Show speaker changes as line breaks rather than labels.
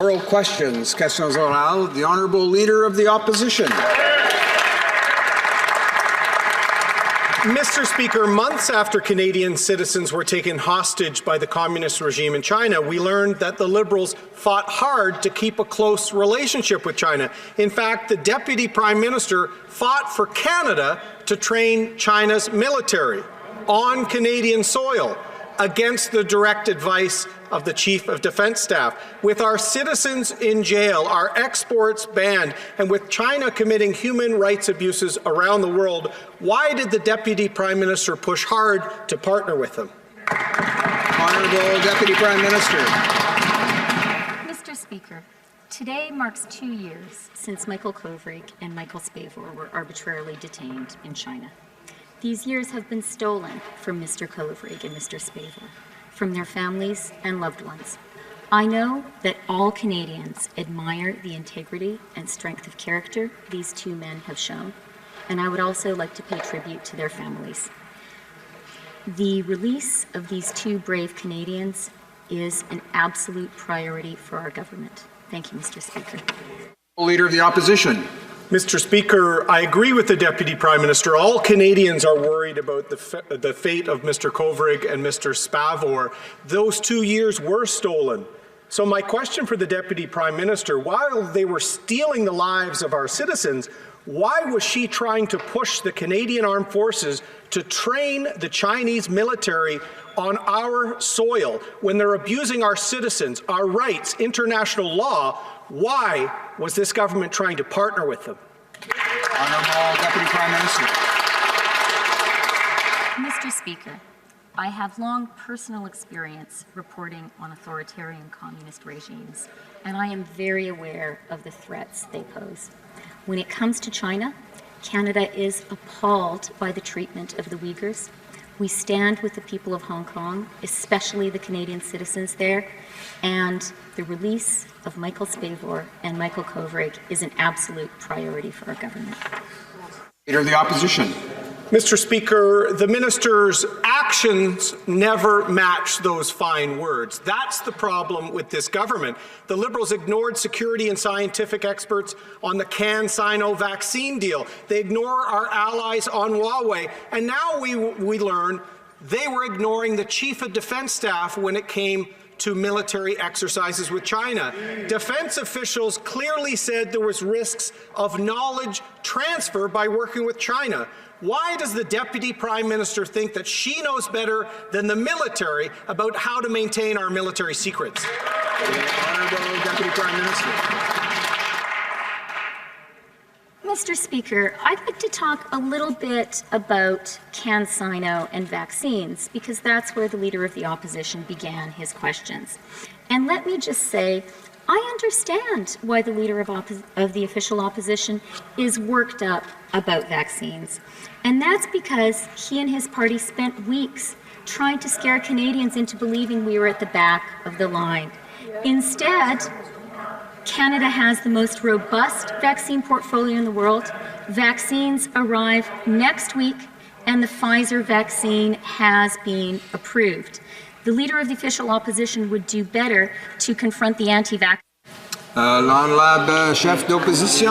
Oral questions. Questions orales. The Honourable Leader of the Opposition.
Mr. Speaker, months after Canadian citizens were taken hostage by the communist regime in China, we learned that the Liberals fought hard to keep a close relationship with China. In fact, the Deputy Prime Minister fought for Canada to train China's military on Canadian soil against the direct advice of the Chief of Defence Staff. With our citizens in jail, our exports banned, and with China committing human rights abuses around the world, why did the Deputy Prime Minister push hard to partner with them?
Honourable Deputy Prime Minister.
Mr. Speaker, today marks 2 years since Michael Kovrig and Michael Spavor were arbitrarily detained in China. These years have been stolen from Mr. Kovrig and Mr. Spavor, from their families and loved ones. I know that all Canadians admire the integrity and strength of character these two men have shown, and I would also like to pay tribute to their families. The release of these two brave Canadians is an absolute priority for our government. Thank you, Mr. Speaker.
Leader of the Opposition.
Mr. Speaker, I agree with the Deputy Prime Minister. All Canadians are worried about the fate of Mr. Kovrig and Mr. Spavor. Those 2 years were stolen. So my question for the Deputy Prime Minister, while they were stealing the lives of our citizens, why was she trying to push the Canadian Armed Forces to train the Chinese military on our soil when they're abusing our citizens, our rights, international law? Why was this government trying to partner with them?
Honourable Deputy Prime Minister.
Mr. Speaker, I have long personal experience reporting on authoritarian communist regimes, and I am very aware of the threats they pose. When it comes to China, Canada is appalled by the treatment of the Uyghurs. We stand with the people of Hong Kong, especially the Canadian citizens there, and the release of Michael Spavor and Michael Kovrig is an absolute priority for our government.
Leader of the Opposition.
Mr. Speaker, the minister's actions never match those fine words. That's the problem with this government. The Liberals ignored security and scientific experts on the CanSino vaccine deal. They ignore our allies on Huawei. And now we learn they were ignoring the Chief of Defence Staff when it came to military exercises with China. Defense officials clearly said there was risks of knowledge transfer by working with China. Why does the Deputy Prime Minister think that she knows better than the military about how to maintain our military secrets?
Honourable Deputy Prime Minister.
Mr. Speaker, I'd like to talk a little bit about CanSino and vaccines, because that's where the Leader of the Opposition began his questions. And let me just say, I understand why the Leader of the official opposition is worked up about vaccines. And that's because he and his party spent weeks trying to scare Canadians into believing we were at the back of the line. Instead, Canada has the most robust vaccine portfolio in the world. Vaccines arrive next week, and the Pfizer vaccine has been approved. The Leader of the official opposition would do better to confront the anti-vax.
L'honorable chef d'opposition.